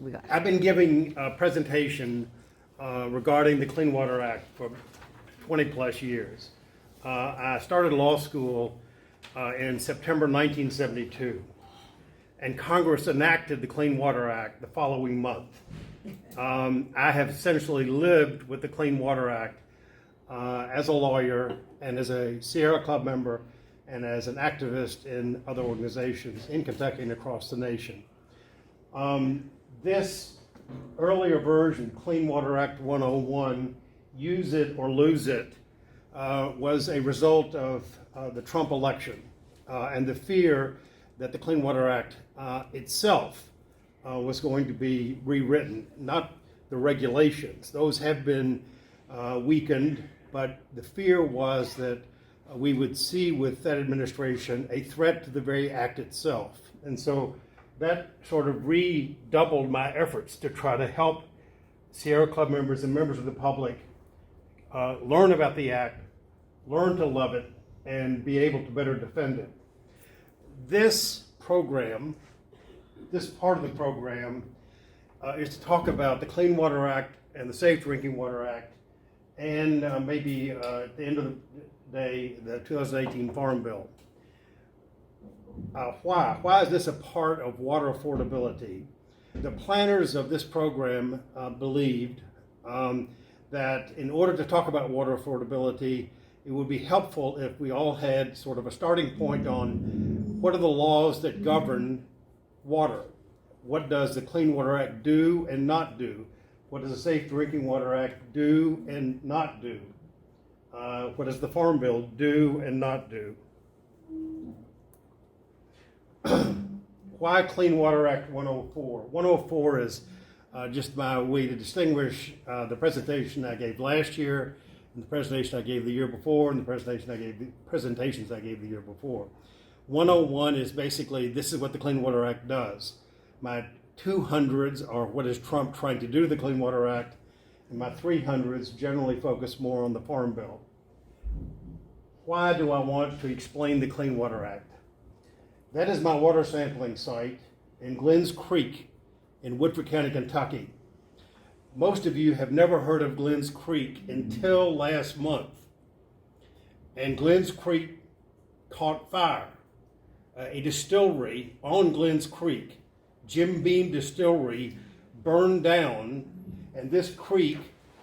We got. I've been giving a presentation regarding the Clean Water Act for 20 plus years. I started law school in September 1972, and Congress enacted the Clean Water Act the following month. I have essentially lived with the Clean Water Act as a lawyer and as a Sierra Club member and as an activist in other organizations in Kentucky and across the nation. This earlier version, Clean Water Act 101, Use It or Lose It, was a result of the Trump election and the fear that the Clean Water Act itself was going to be rewritten, not the regulations. Those have been weakened, but the fear was that we would see with that administration a threat to the very act itself. And so that sort of redoubled my efforts to try to help Sierra Club members and members of the public learn about the act, learn to love it, and be able to better defend it. This program, this part of the program, is to talk about the Clean Water Act and the Safe Drinking Water Act, and maybe at the end of the day, the 2018 Farm Bill. Why? Why is this a part of water affordability? The planners of this program believed that in order to talk about water affordability, it would be helpful if we all had sort of a starting point on what are the laws that govern water. What does the Clean Water Act do and not do? What does the Safe Drinking Water Act do and not do? What does the Farm Bill do and not do? Why Clean Water Act 104? 104 is just my way to distinguish the presentation I gave last year, and the presentation I gave the year before, and the presentations I gave the year before. 101 is basically, this is what the Clean Water Act does. My 200s are what is Trump trying to do to the Clean Water Act, and my 300s generally focus more on the Farm Bill. Why do I want to explain the Clean Water Act? That is my water sampling site in Glens Creek in Woodford County, Kentucky. Most of you have never heard of Glens Creek until last month. And Glens Creek caught fire. A distillery on Glens Creek, Jim Beam Distillery, burned down, and this creek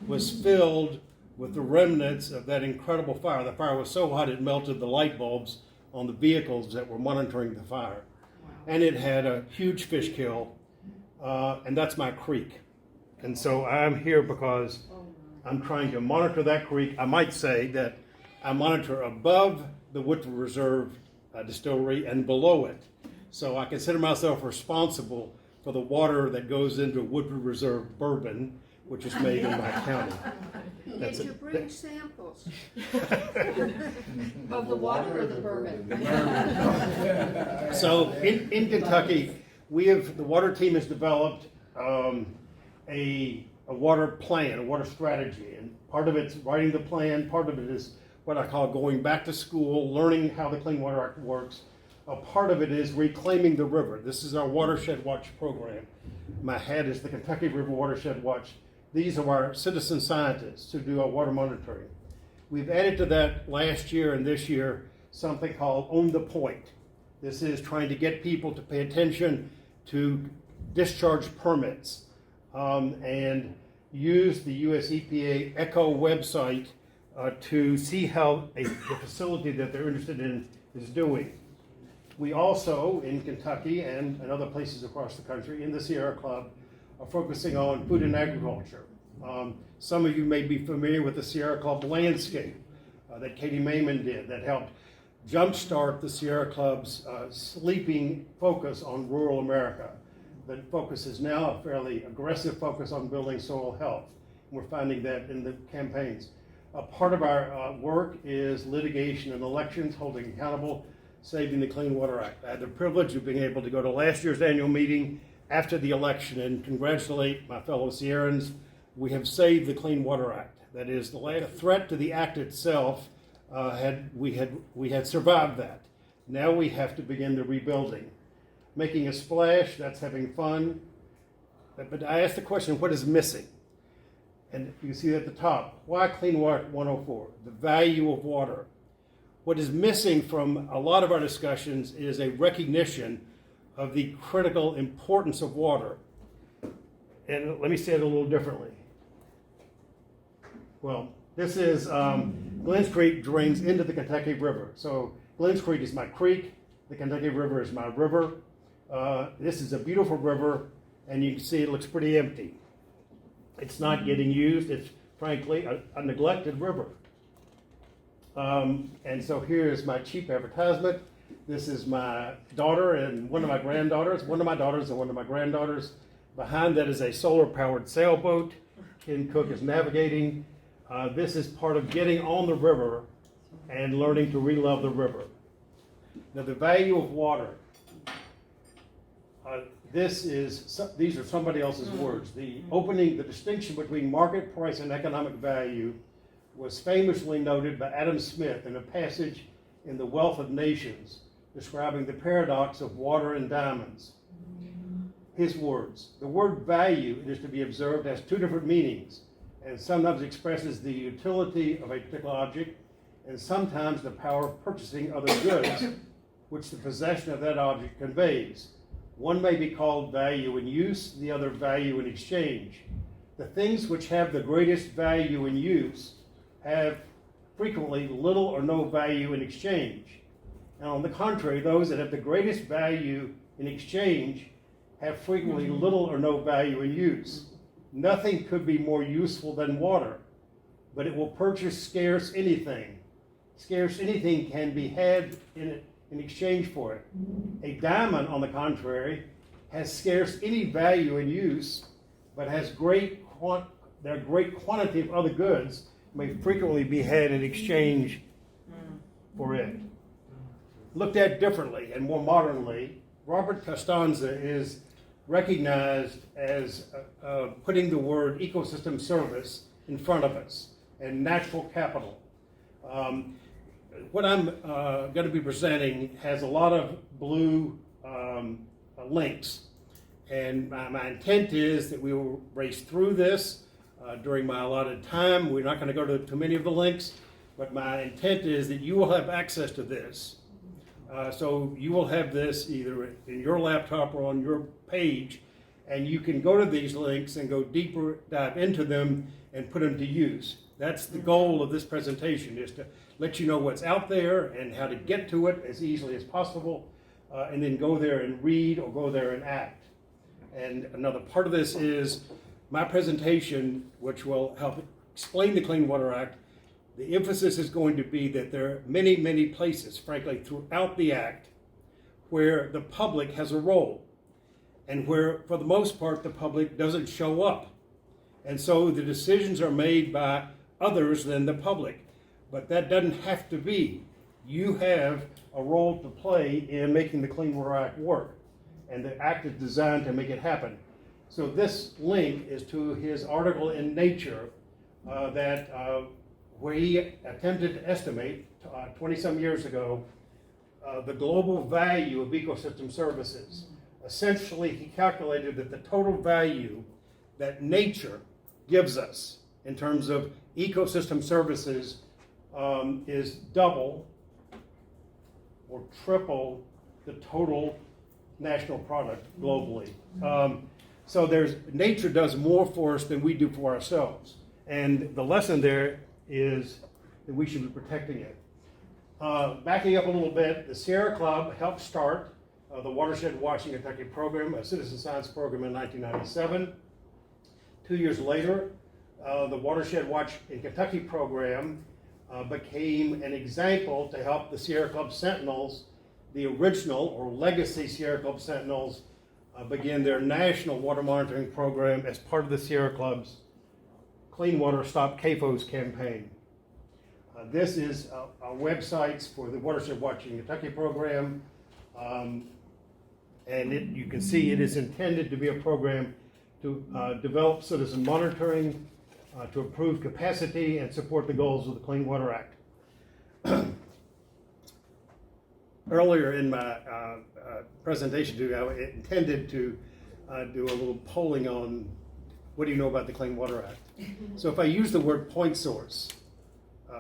was filled with the remnants of that incredible fire. The fire was so hot it melted the light bulbs on the vehicles that were monitoring the fire. And it had a huge fish kill, and that's my creek. And so I'm here because I'm trying to monitor that creek. I might say that I monitor above the Woodford Reserve distillery and below it. So I consider myself responsible for the water that goes into Woodford Reserve bourbon, which is made in my county. Did you bring samples? Of the water or the bourbon? So in Kentucky, the water team has developed a water plan, a water strategy. And part of it's writing the plan, part of it is what I call going back to school, learning how the Clean Water Act works. A part of it is reclaiming the river. This is our Watershed Watch program. My head is the Kentucky River Watershed Watch. These are our citizen scientists who do our water monitoring. We've added to that last year and this year something called On the Point. This is trying to get people to pay attention to discharge permits and use the US EPA ECHO website to see how the facility that they're interested in is doing. We also, in Kentucky and other places across the country, in the Sierra Club, are focusing on food and agriculture. Some of you may be familiar with the Sierra Club landscape that Katie Mayman did that helped jumpstart the Sierra Club's sleeping focus on rural America. That focus is now a fairly aggressive focus on building soil health. We're finding that in the campaigns. A part of our work is litigation and elections, holding accountable, saving the Clean Water Act. I had the privilege of being able to go to last year's annual meeting after the election and congratulate my fellow Sierrans. We have saved the Clean Water Act. That is, the last threat to the act itself, we had survived that. Now we have to begin the rebuilding. Making a splash, that's having fun. but I asked the question, what is missing? And you can see at the top, why Clean Water 104? The value of water. What is missing from a lot of our discussions is a recognition of the critical importance of water. And let me say it a little differently. Well, this is Glens Creek drains into the Kentucky River. So Glens Creek is my creek. The Kentucky River is my river. This is a beautiful river, and you can see it looks pretty empty. It's not getting used. It's frankly a neglected river. And so here's my cheap advertisement. This is my daughter and one of my granddaughters, one of my daughters and one of my granddaughters. Behind that is a solar-powered sailboat. Ken Cook is navigating. This is part of getting on the river and learning to re-love the river. Now, the value of water. These are somebody else's words. The distinction between market price and economic value was famously noted by Adam Smith in a passage in The Wealth of Nations describing the paradox of water and diamonds. His words, the word value, it is to be observed, has two different meanings, and sometimes expresses the utility of a particular object, and sometimes the power of purchasing other goods, which the possession of that object conveys. One may be called value in use, the other value in exchange. The things which have the greatest value in use have frequently little or no value in exchange. And on the contrary, those that have the greatest value in exchange have frequently little or no value in use. Nothing could be more useful than water, but it will purchase scarce anything. Scarce anything can be had in exchange for it. A diamond, on the contrary, has scarce any value in use, but has great quantity of other goods may frequently be had in exchange for it. Looked at differently and more modernly, Robert Costanza is recognized as putting the word ecosystem service in front of us and natural capital. What I'm going to be presenting has a lot of blue links, and my intent is that we will race through this during my allotted time. We're not going to go to too many of the links, but my intent is that you will have access to this. So you will have this either in your laptop or on your page, and you can go to these links and go deeper, dive into them, and put them to use. That's the goal of this presentation, is to let you know what's out there and how to get to it as easily as possible, and then go there and read or go there and act. And another part of this is my presentation, which will help explain the Clean Water Act. The emphasis is going to be that there are many, many places, frankly, throughout the Act where the public has a role and where, for the most part, the public doesn't show up. And so the decisions are made by others than the public. But that doesn't have to be. You have a role to play in making the Clean Water Act work. And the Act is designed to make it happen. So this link is to his article in Nature where he attempted to estimate 20-some years ago the global value of ecosystem services. Essentially, he calculated that the total value that nature gives us in terms of ecosystem services is double or triple the total national product globally. So nature does more for us than we do for ourselves. And the lesson there is that we should be protecting it. Backing up a little bit, the Sierra Club helped start the Watershed Watching Kentucky program, a citizen science program in 1997. 2 years later, the Watershed Watch in Kentucky program became an example to help the Sierra Club Sentinels, the original or legacy Sierra Club Sentinels, begin their national water monitoring program as part of the Sierra Club's Clean Water Stop CAFOs campaign. This is our websites for the Watershed Watching Kentucky program, and you can see it is intended to be a program to develop citizen monitoring, to improve capacity and support the goals of the Clean Water Act. Earlier in my presentation, I intended to do a little polling on what do you know about the Clean Water Act. So if I use the word point source,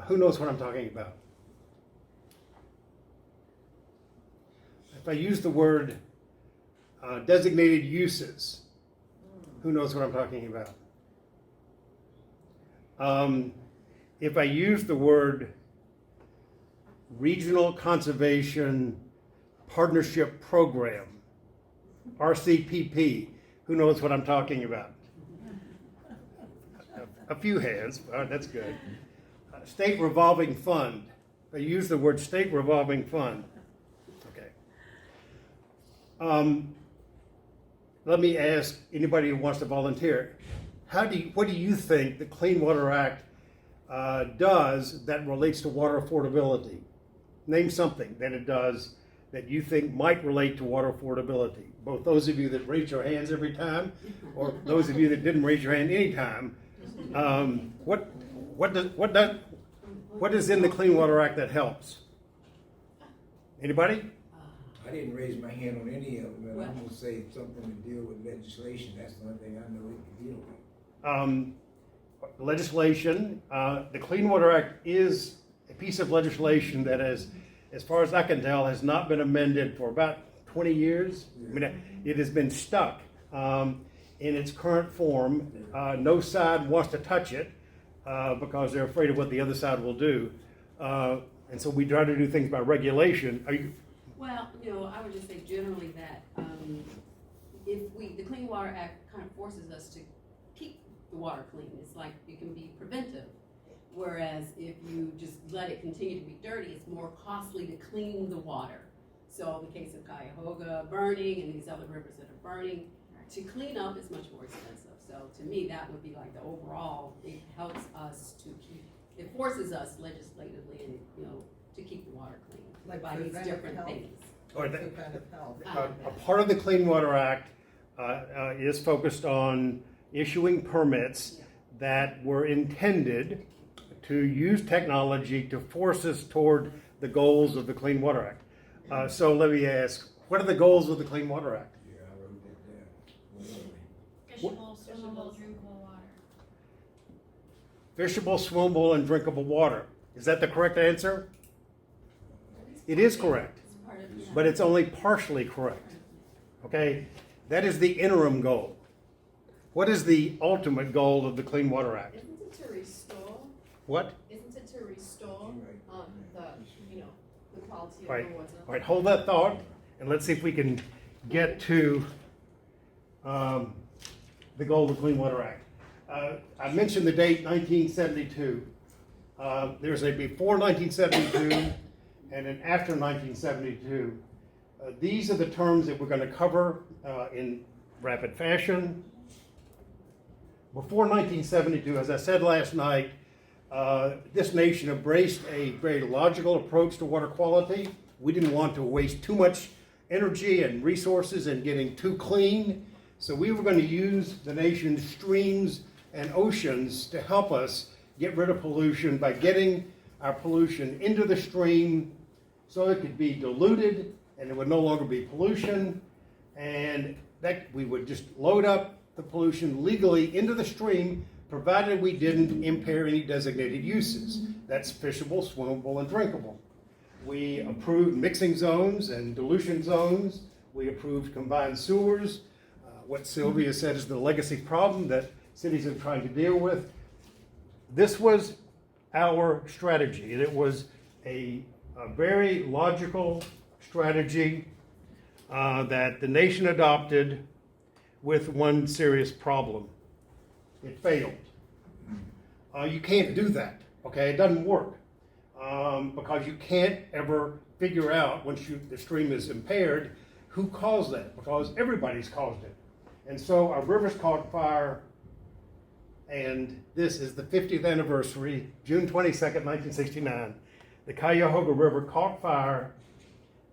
who knows what I'm talking about? If I use the word designated uses, who knows what I'm talking about? If I use the word Regional Conservation Partnership Program, RCPP, who knows what I'm talking about? A few hands, that's good. State Revolving Fund. If I use the word State Revolving Fund. Okay. Let me ask anybody who wants to volunteer, what do you think the Clean Water Act does that relates to water affordability? Name something that it does that you think might relate to water affordability. Both those of you that raise your hands every time, or those of you that didn't raise your hand any time. What is in the Clean Water Act that helps? Anybody? I didn't raise my hand on any of them, but I'm gonna say something to deal with legislation. That's the only thing I know it can deal with. Legislation. The Clean Water Act is a piece of legislation that has, as far as I can tell, has not been amended for about 20 years. I mean, it has been stuck in its current form. No side wants to touch it because they're afraid of what the other side will do. And so we try to do things by regulation. Well, I would just say generally that the Clean Water Act kind of forces us to keep the water clean. It's like it can be preventive. Whereas if you just let it continue to be dirty, it's more costly to clean the water. So in the case of Cuyahoga burning and these other rivers that are burning, to clean up is much more expensive. So to me, that would be like the overall, it helps us to it forces us legislatively and, to keep the water clean. Like by these different health. things. Preventive health. A part of the Clean Water Act is focused on issuing permits that were intended to use technology to force us toward the goals of the Clean Water Act. So let me ask, what are the goals of the Clean Water Act? Yeah, I wrote that down. Fishable, swimmable, drinkable water. Fishable, swimmable, and drinkable water. Is that the correct answer? It is correct, but it's only partially correct. Okay? That is the interim goal. What is the ultimate goal of the Clean Water Act? Isn't it to restore? What? Isn't it to restore the quality Right. of the water? All right, hold that thought, and let's see if we can get to the goal of the Clean Water Act. I mentioned the date 1972. There's a before 1972 and an after 1972. These are the terms that we're going to cover in rapid fashion. Before 1972, as I said last night, this nation embraced a very logical approach to water quality. We didn't want to waste too much energy and resources in getting too clean. So we were going to use the nation's streams and oceans to help us get rid of pollution by getting our pollution into the stream so it could be diluted and it would no longer be pollution, and that we would just load up the pollution legally into the stream, provided we didn't impair any designated uses. That's fishable, swimmable, and drinkable. We approved mixing zones and dilution zones. We approved combined sewers. What Sylvia said is the legacy problem that cities are trying to deal with. This was our strategy, and it was a very logical strategy that the nation adopted with one serious problem. It failed. You can't do that, okay? It doesn't work because you can't ever figure out once the stream is impaired who caused that, because everybody's caused it. And so our rivers caught fire, and this is the 50th anniversary, June 22nd, 1969. The Cuyahoga River caught fire,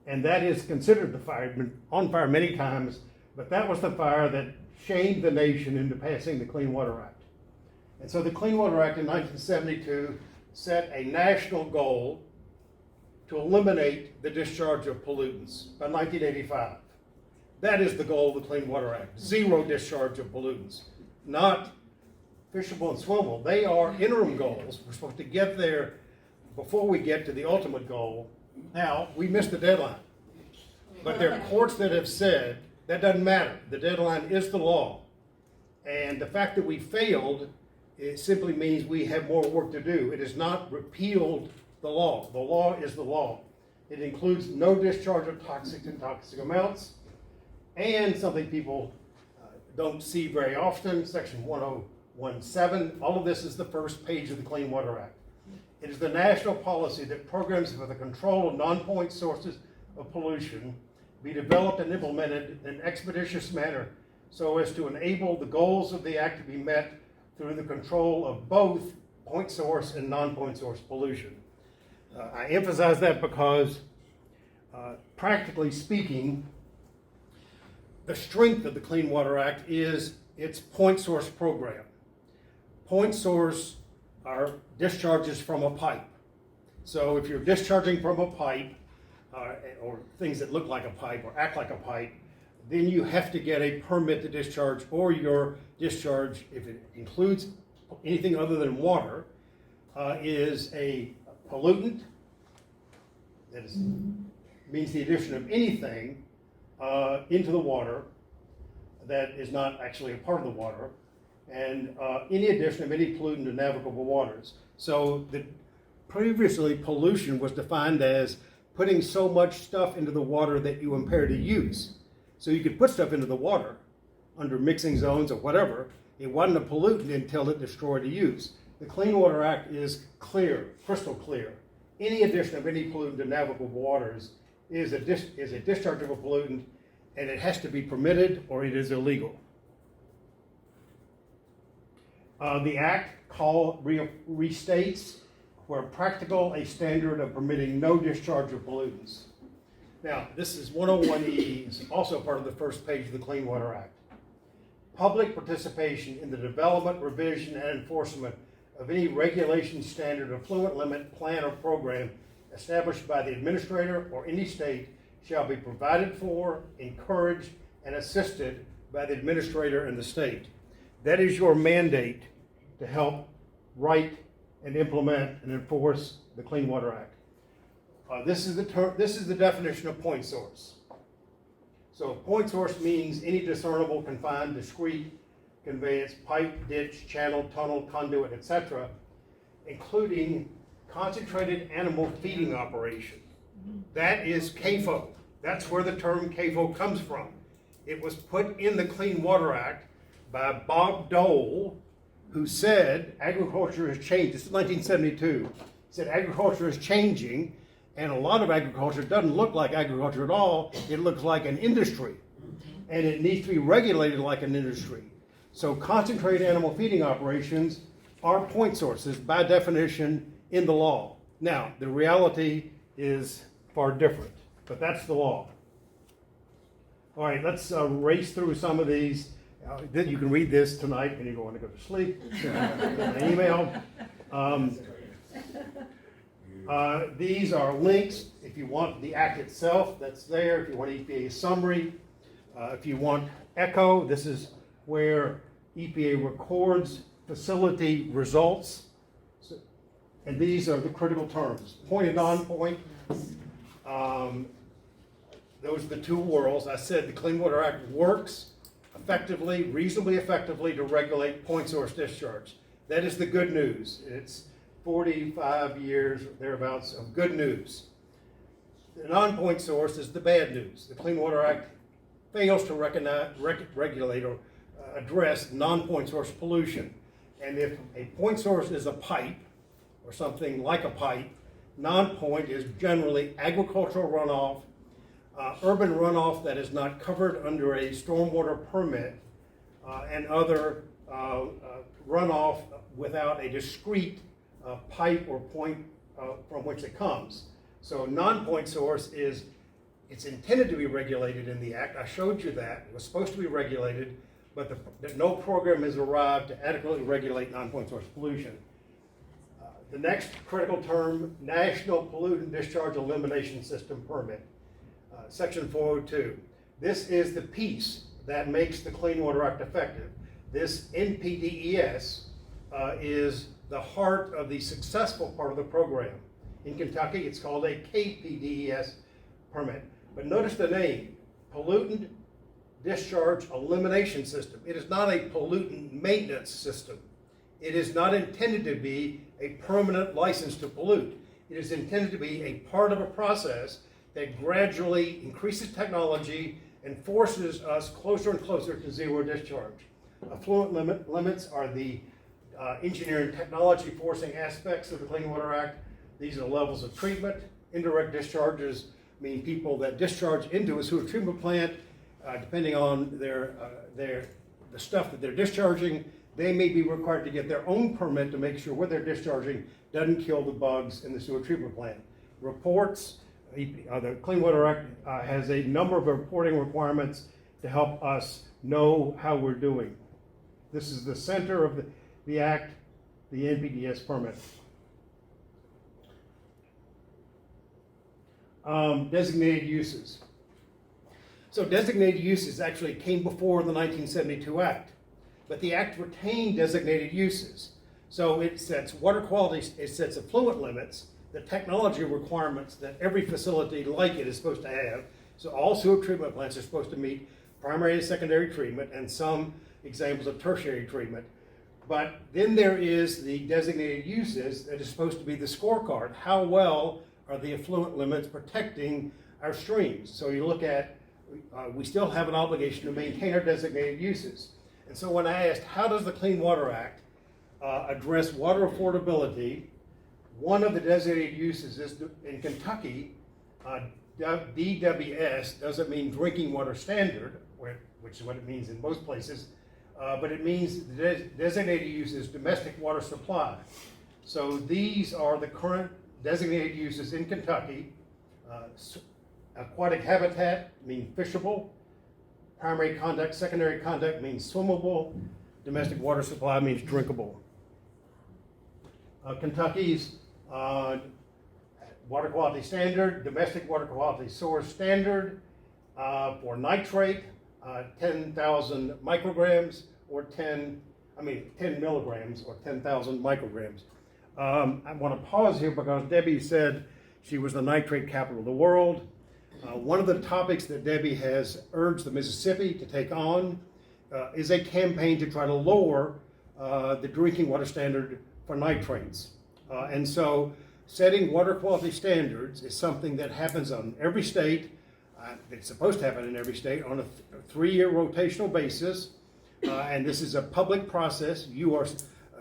and that is considered the fire. It's been on fire many times, but that was the fire that shamed the nation into passing the Clean Water Act. And so the Clean Water Act in 1972 set a national goal to eliminate the discharge of pollutants by 1985. That is the goal of the Clean Water Act, zero discharge of pollutants, not fishable and swimmable. They are interim goals. We're supposed to get there before we get to the ultimate goal. Now, we missed the deadline. But there are courts that have said that doesn't matter. The deadline is the law. And the fact that we failed, it simply means we have more work to do. It has not repealed the law. The law is the law. It includes no discharge of toxic and toxic amounts, and something people don't see very often, Section 1017. All of this is the first page of the Clean Water Act. It is the national policy that programs for the control of non-point sources of pollution be developed and implemented in an expeditious manner so as to enable the goals of the Act to be met through the control of both point source and non-point source pollution. I emphasize that because, practically speaking, the strength of the Clean Water Act is its point source program. Point source are discharges from a pipe. So if you're discharging from a pipe, or things that look like a pipe or act like a pipe, then you have to get a permit to discharge, or your discharge, if it includes anything other than water, is a pollutant. That is, means the addition of anything into the water that is not actually a part of the water, and any addition of any pollutant to navigable waters. So previously pollution was defined as putting so much stuff into the water that you impair the use. So you could put stuff into the water under mixing zones or whatever. It wasn't a pollutant until it destroyed the use. The Clean Water Act is clear, crystal clear. Any addition of any pollutant to navigable waters is a discharge of a pollutant, and it has to be permitted or it is illegal. The Act restates, where practical, a standard of permitting no discharge of pollutants. Now, this is 101E, is also part of the first page of the Clean Water Act. Public participation in the development, revision, and enforcement of any regulation, standard, effluent limit, plan, or program established by the administrator or any state shall be provided for, encouraged, and assisted by the administrator and the state. That is your mandate to help write and implement and enforce the Clean Water Act. This is the definition of point source. So point source means any discernible, confined, discrete conveyance, pipe, ditch, channel, tunnel, conduit, etc., including concentrated animal feeding operation. That is CAFO. That's where the term CAFO comes from. It was put in the Clean Water Act by Bob Dole, who said agriculture has changed. This is 1972. He said agriculture is changing, and a lot of agriculture doesn't look like agriculture at all. It looks like an industry, and it needs to be regulated like an industry. So concentrated animal feeding operations are point sources by definition in the law. Now, the reality is far different, but that's the law. All right, let's race through some of these. You can read this tonight when you want to go to sleep. An email. These are links. If you want the act itself, that's there. If you want EPA summary, if you want ECHO, this is where EPA records facility results. And these are the critical terms. Point and non-point. Those are the two worlds. I said the Clean Water Act works effectively, reasonably effectively, to regulate point source discharge. That is the good news. It's 45 years, thereabouts, of good news. The non-point source is the bad news. The Clean Water Act fails to regulate or address non-point source pollution. And if a point source is a pipe, or something like a pipe, non-point is generally agricultural runoff, urban runoff that is not covered under a stormwater permit, and other runoff without a discrete pipe or point from which it comes. So non-point source it's intended to be regulated in the Act. I showed you that. It was supposed to be regulated, but no program has arrived to adequately regulate non-point source pollution. The next critical term, National Pollutant Discharge Elimination System Permit, Section 402. This is the piece that makes the Clean Water Act effective. This NPDES is the heart of the successful part of the program. In Kentucky, it's called a KPDES permit. But notice the name, Pollutant Discharge Elimination System. It is not a pollutant maintenance system. It is not intended to be a permanent license to pollute. It is intended to be a part of a process that gradually increases technology and forces us closer and closer to zero discharge. Effluent limits are the engineering technology forcing aspects of the Clean Water Act. These are the levels of treatment. Indirect discharges mean people that discharge into a sewer treatment plant, depending on the stuff that they're discharging, they may be required to get their own permit to make sure what they're discharging doesn't kill the bugs in the sewer treatment plant. Reports, the Clean Water Act has a number of reporting requirements to help us know how we're doing. This is the center of the Act, the NPDES permit. Designated uses. So designated uses actually came before the 1972 Act, but the Act retained designated uses. So it sets water quality, it sets effluent limits, the technology requirements that every facility like it is supposed to have. So all sewer treatment plants are supposed to meet primary and secondary treatment and some examples of tertiary treatment. But then there is the designated uses that is supposed to be the scorecard. How well are the effluent limits protecting our streams? So you look at, we still have an obligation to maintain our designated uses. And so when I asked, how does the Clean Water Act address water affordability, one of the designated uses is in Kentucky, DWS doesn't mean drinking water standard, which is what it means in most places, but it means the designated use is domestic water supply. So these are the current designated uses in Kentucky. Aquatic habitat means fishable. Primary conduct, secondary conduct means swimmable. Domestic water supply means drinkable. Kentucky's water quality standard, domestic water quality source standard for nitrate, 10,000 micrograms or 10 milligrams or 10,000 micrograms. I want to pause here because Debbie said she was the nitrate capital of the world. One of the topics that Debbie has urged the Mississippi to take on is a campaign to try to lower the drinking water standard for nitrates. And so setting water quality standards is something that happens on every state. It's supposed to happen in every state on a 3-year rotational basis. And this is a public process. You are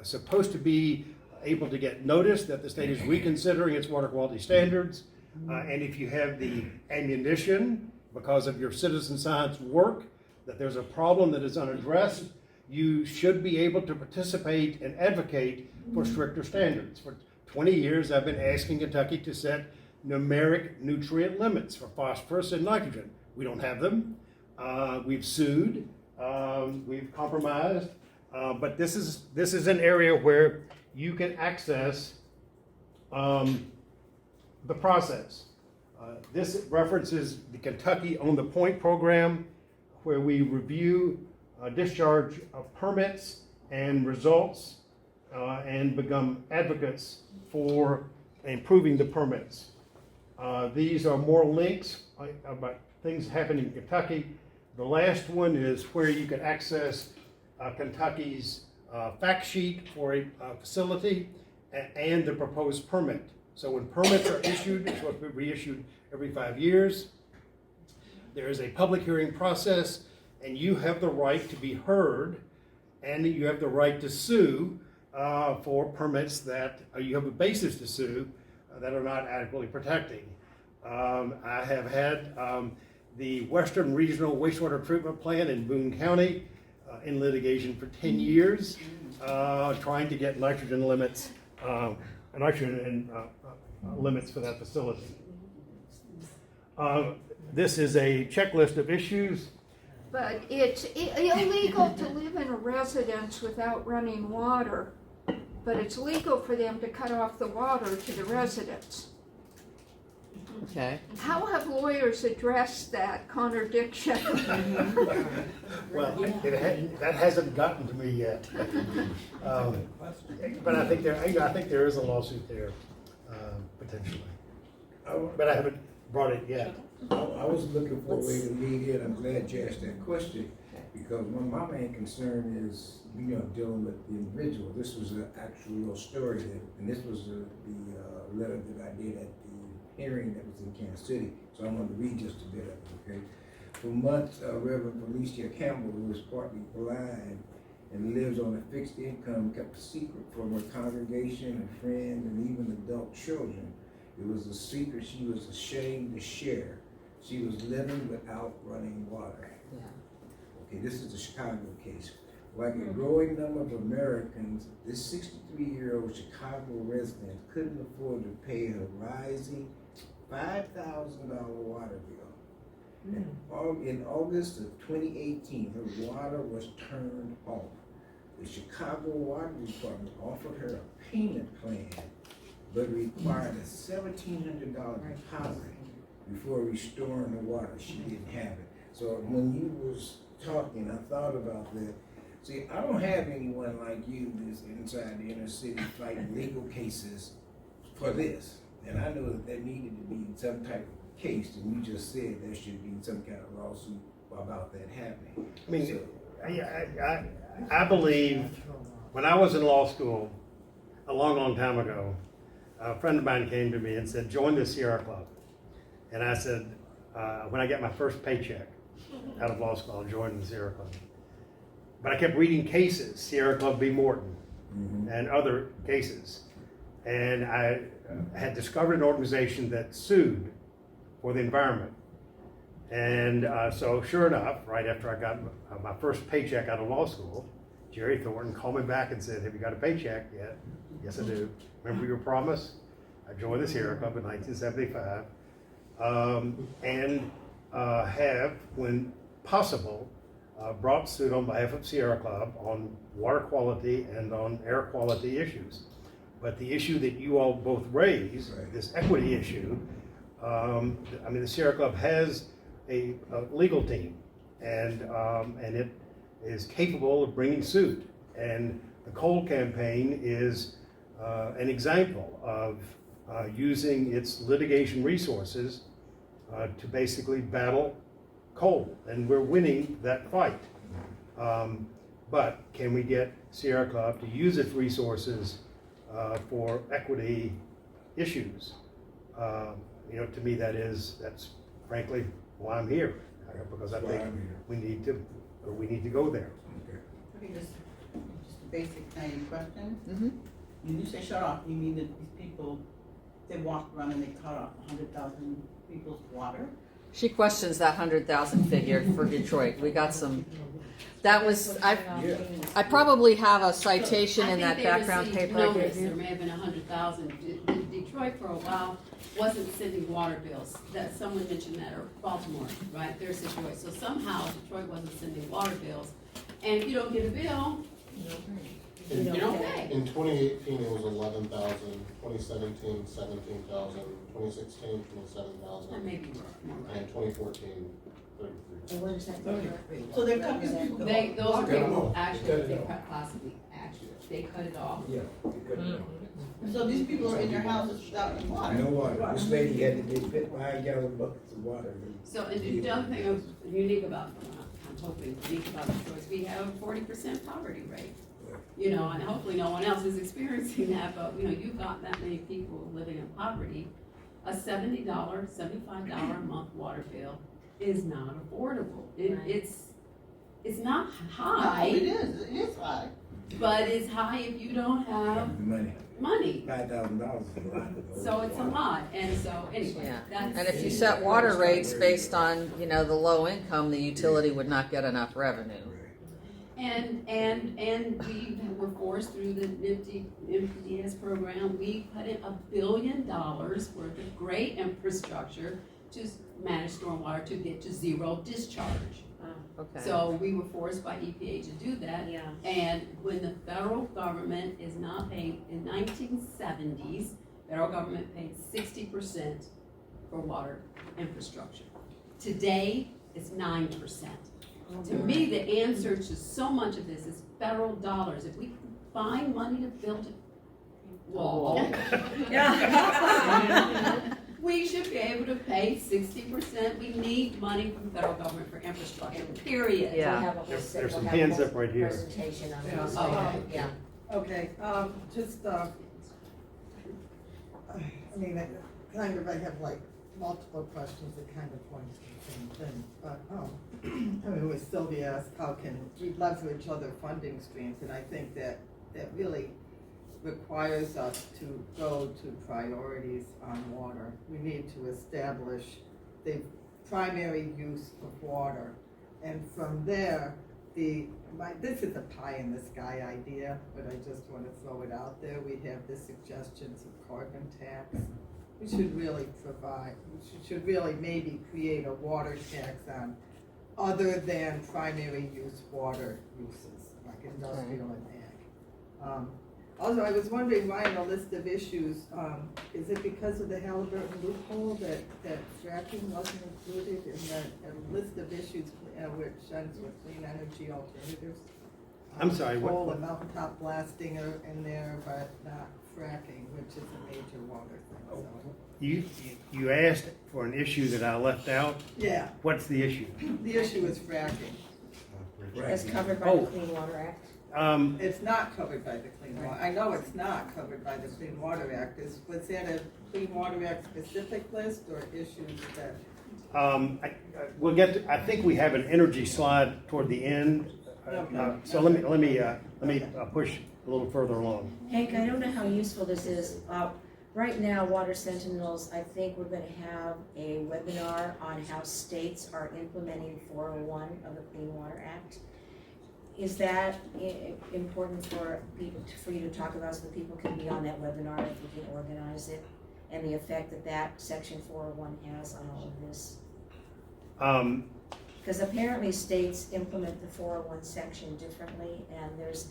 supposed to be able to get notice that the state is reconsidering its water quality standards. And if you have the ammunition, because of your citizen science work, that there's a problem that is unaddressed, you should be able to participate and advocate for stricter standards. For 20 years, I've been asking Kentucky to set numeric nutrient limits for phosphorus and nitrogen. We don't have them. We've sued. We've compromised. But this is an area where you can access the process. This references the Kentucky On the Point program, where we review discharge of permits and results and become advocates for improving the permits. These are more links about things happening in Kentucky. The last one is where you can access Kentucky's fact sheet for a facility and the proposed permit. So when permits are issued, it's supposed to be reissued every 5 years. There is a public hearing process, and you have the right to be heard, and you have the right to sue for permits that you have a basis to sue that are not adequately protecting. I have had the Western Regional Wastewater Treatment Plant in Boone County in litigation for 10 years, trying to get nitrogen limits, limits for that facility. This is a checklist of issues. But it's illegal to live in a residence without running water, but it's legal for them to cut off the water to the residents. Okay. How have lawyers addressed that contradiction? Well, that hasn't gotten to me yet. But I think there is a lawsuit there, potentially. But I haven't brought it yet. I was looking for a way to lead in. I'm glad you asked that question, because my main concern is, dealing with the individual. This was an actual little story, and this was the letter that I did at the hearing that was in Kansas City. So I'm going to read just a bit of it, okay? For months, Reverend Felicia Campbell, who is partly blind and lives on a fixed income, kept a secret from her congregation and friends and even adult children. It was a secret she was ashamed to share. She was living without running water. Yeah. Okay, this is the Chicago case. Like a growing number of Americans, this 63-year-old Chicago resident couldn't afford to pay her rising $5,000 water bill. In August of 2018, her water was turned off. The Chicago Water Department offered her a payment plan, but required a $1,700 deposit before restoring the water. She didn't have it. So when you was talking, I thought about that. See, I don't have anyone like you that's inside the inner city fighting legal cases for this. And I know that there needed to be some type of case, and you just said there should be some kind of lawsuit about that happening. I mean, I believe when I was in law school a long, long time ago, a friend of mine came to me and said, join the Sierra Club. And I said, when I get my first paycheck out of law school, I'll join the Sierra Club. But I kept reading cases, Sierra Club v. Morton, and other cases. And I had discovered an organization that sued for the environment. And so sure enough, right after I got my first paycheck out of law school, Jerry Thornton called me back and said, have you got a paycheck yet? Yes, I do. Remember your promise? I joined the Sierra Club in 1975 and have, when possible, brought suit on behalf of Sierra Club on water quality and on air quality issues. But the issue that you all both raised, this equity issue, I mean, the Sierra Club has a legal team, and it is capable of bringing suit. And the coal campaign is an example of using its litigation resources to basically battle coal, and we're winning that fight. But can we get Sierra Club to use its resources for equity issues? To me, that's frankly why I'm here, because I think we need to go there. Okay, just a basic kind of question. When you say shut off, you mean that these people, they walked around and they cut off 100,000 people's water? She questions that 100,000 figure for Detroit. We got some. That was I probably have a citation in that background paper I gave you. There may have been 100,000. Detroit for a while wasn't sending water bills. That someone mentioned that, or Baltimore, right? Their situation. So somehow Detroit wasn't sending water bills, and if you don't get a bill, you don't pay. In 2018, it was 11,000. 2017, 17,000. 2016, 27,000. That may be more. And 2014, 33. So they're cutting these people. Those are people actually, they possibly they cut it off. Yeah. So these people are in their houses without any water. No water. This lady had to get 5-gallon buckets of water. So, and the other thing unique about, I'm hoping unique about Detroit is we have a 40% poverty rate. And hopefully no one else is experiencing that, but you've got that many people living in poverty. A $70, $75 a month water bill is not affordable. It's not high. It is high. But it's high if you don't have money. $5,000 is a lot. So it's a lot, and so anyway, Yeah. that's. And if you set water rates based on the low income, the utility would not get enough revenue. And we were forced through the NPDES program, we put in $1 billion worth of great infrastructure to manage stormwater to get to zero discharge. Okay. So we were forced by EPA to do that. Yeah. And when the federal government is not paying, in 1970s, federal government paid 60% for water infrastructure. Today, it's 9%. To me, the answer to so much of this is federal dollars. If we can find money to build a wall, we should be able to pay 60%. We need money from the federal government for infrastructure, period. Yeah. We'll have a whole There's some we'll have a hands whole up right here. Presentation on Yeah. this. Okay. Yeah. Okay, I mean, I have like multiple questions that kind of point to the same thing, but, I mean, with Sylvia asked, how can we leverage other funding streams, and I think that really requires us to go to priorities on water. We need to establish the primary use of water, and from there, this is a pie in the sky idea, but I just want to throw it out there. We have the suggestions of carbon tax. We should really should really maybe create a water tax on other than primary use water uses, like industrial and ag. Also, I was wondering why in the list of issues, is it because of the Halliburton loophole that fracking wasn't included in the list of issues which ends with clean energy alternatives? I'm sorry, what- Coal and mountaintop blasting are in there, but not fracking, which is a major water thing, so. You asked for an issue that I left out. Yeah, What's the issue? the issue is fracking. As covered by Oh. the Clean Water Act. It's not covered by the Clean Water, I know it's not covered by the Clean Water Act. Was that a Clean Water Act specific list or issues that? We'll get to, I think we have an energy slide toward the end. So let me push a little further along. Hank, I don't know how useful this is. Right now, Water Sentinels, I think we're gonna have a webinar on how states are implementing 401 of the Clean Water Act. Is that important for you to talk about so that people can be on that webinar if we can organize it? And the effect that section 401 has on all of this? Because apparently states implement the 401 section differently, and there's,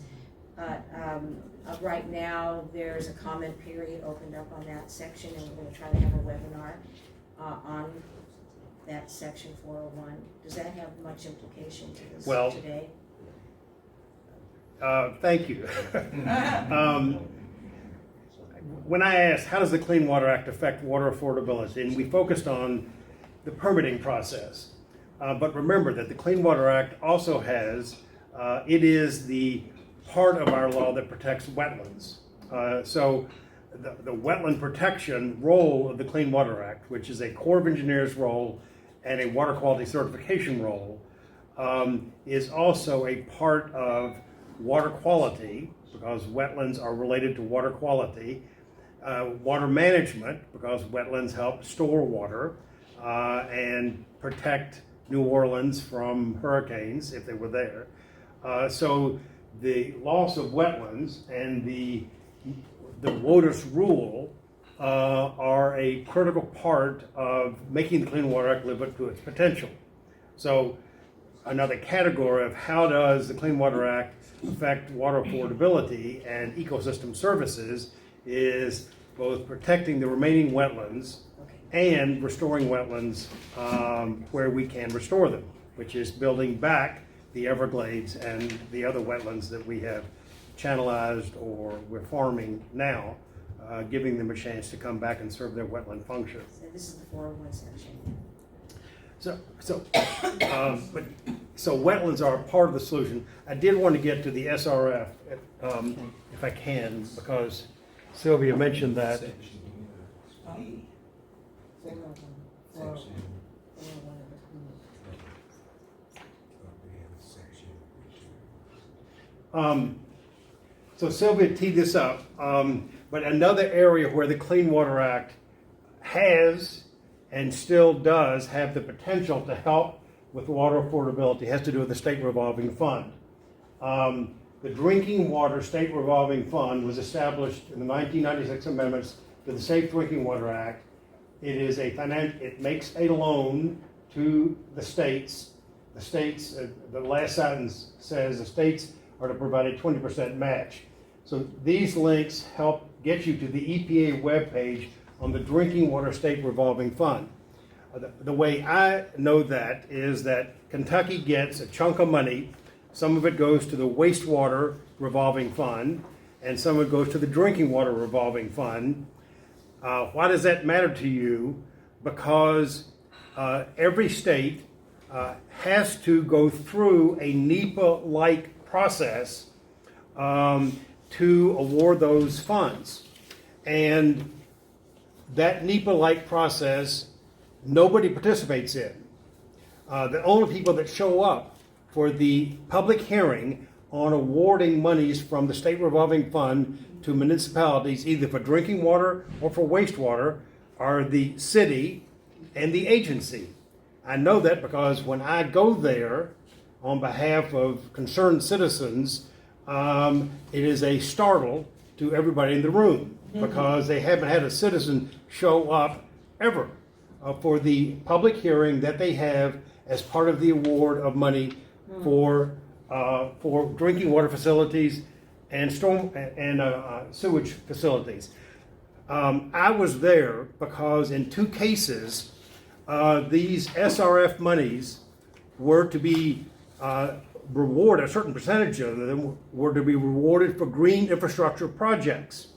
right now, there's a comment period opened up on that section, and we're gonna try to have a webinar on that section 401. Does that have much implication to this Well, today? Thank you. When I asked, how does the Clean Water Act affect water affordability? And we focused on the permitting process. But remember that the Clean Water Act also has, it is the part of our law that protects wetlands. So the wetland protection role of the Clean Water Act, which is a Corps of Engineers role and a water quality certification role, is also a part of water quality, because wetlands are related to water quality, water management, because wetlands help store water and protect New Orleans from hurricanes if they were there. So the loss of wetlands and the WOTUS rule are a critical part of making the Clean Water Act live up to its potential. So another category of how does the Clean Water Act affect water affordability and ecosystem services is both protecting the remaining wetlands and restoring wetlands where we can restore them, which is building back the Everglades and the other wetlands that we have channelized or we're farming now, giving them a chance to come back and serve their wetland function. So this is the 401 section. So wetlands are a part of the solution. I did want to get to the SRF, if I can, because Sylvia mentioned that. So Sylvia teed this up, but another area where the Clean Water Act has and still does have the potential to help with water affordability has to do with the state revolving fund. The Drinking Water State Revolving Fund was established in the 1996 amendments to the Safe Drinking Water Act. It makes a loan to the states. The states, the last sentence says the states are to provide a 20% match. So these links help get you to the EPA webpage on the Drinking Water State Revolving Fund. The way I know that is that Kentucky gets a chunk of money. Some of it goes to the wastewater revolving fund, and some of it goes to the drinking water revolving fund. Why does that matter to you? Because every state has to go through a NEPA-like process to award those funds. And that NEPA-like process, nobody participates in. The only people that show up for the public hearing on awarding monies from the state revolving fund to municipalities, either for drinking water or for wastewater, are the city and the agency. I know that because when I go there on behalf of concerned citizens, it is a startle to everybody in the room because they haven't had a citizen show up ever for the public hearing that they have as part of the award of money for drinking water facilities and sewage facilities. I was there because in 2 cases, these SRF monies were to be rewarded, a certain percentage of them were to be rewarded for green infrastructure projects.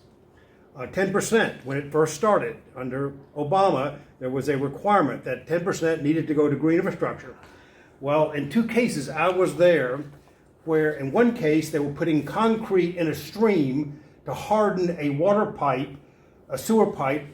10% when it first started. Under Obama, there was a requirement that 10% needed to go to green infrastructure. Well, in 2 cases, I was there where in one case they were putting concrete in a stream to harden a water pipe, a sewer pipe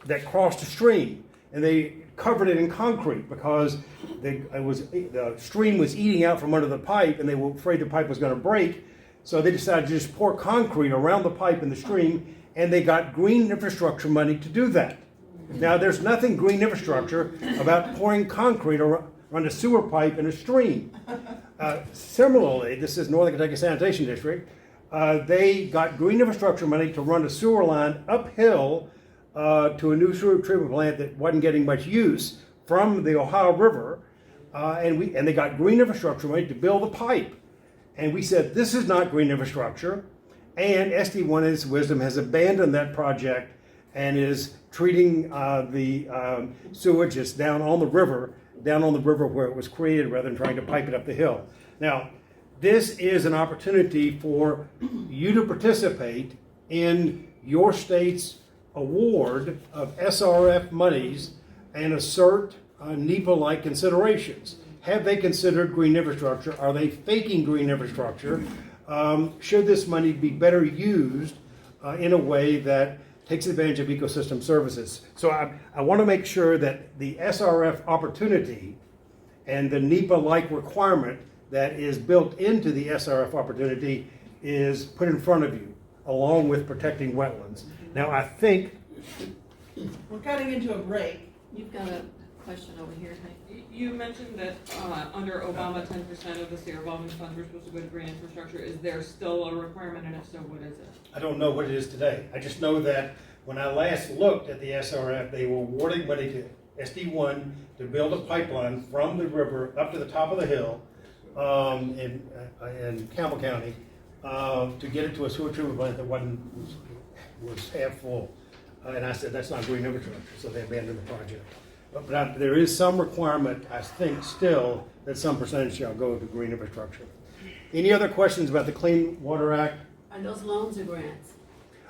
that crossed a stream. And they covered it in concrete because the stream was eating out from under the pipe and they were afraid the pipe was going to break. So they decided to just pour concrete around the pipe in the stream, and they got green infrastructure money to do that. Now, there's nothing green infrastructure about pouring concrete around a sewer pipe in a stream. Similarly, this is Northern Kentucky Sanitation District. They got green infrastructure money to run a sewer line uphill to a new sewer treatment plant that wasn't getting much use from the Ohio River, and they got green infrastructure money to build the pipe. And we said, this is not green infrastructure, and SD1 in its wisdom has abandoned that project and is treating the sewage that's down on the river where it was created rather than trying to pipe it up the hill. Now, this is an opportunity for you to participate in your state's award of SRF monies and assert NEPA-like considerations. Have they considered green infrastructure? Are they faking green infrastructure? Should this money be better used in a way that takes advantage of ecosystem services? So I want to make sure that the SRF opportunity and the NEPA-like requirement that is built into the SRF opportunity is put in front of you, along with protecting wetlands. Now, I think We're cutting into a break. You've got a question over here, Hank. You mentioned that under Obama, 10% of the state revolving funds were supposed to go to green infrastructure. Is there still a requirement, and if so, what is it? I don't know what it is today. I just know that when I last looked at the SRF, they were awarding money to SD1 to build a pipeline from the river up to the top of the hill in Campbell County to get it to a sewer treatment plant that was half full. And I said, that's not green infrastructure, so they abandoned the project. But there is some requirement, I think, still, that some percentage shall go to green infrastructure. Any other questions about the Clean Water Act? Are those loans or grants?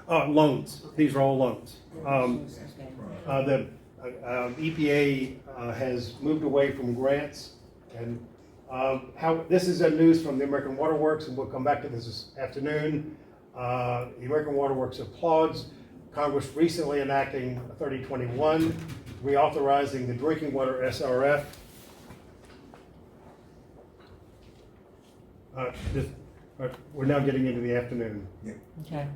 Loans. These are all loans. The EPA has moved away from grants, and this is news from the American Water Works, and we'll come back to this afternoon. The American Water Works applauds Congress recently enacting 3021, reauthorizing the drinking water SRF. We're now getting into the afternoon. Okay.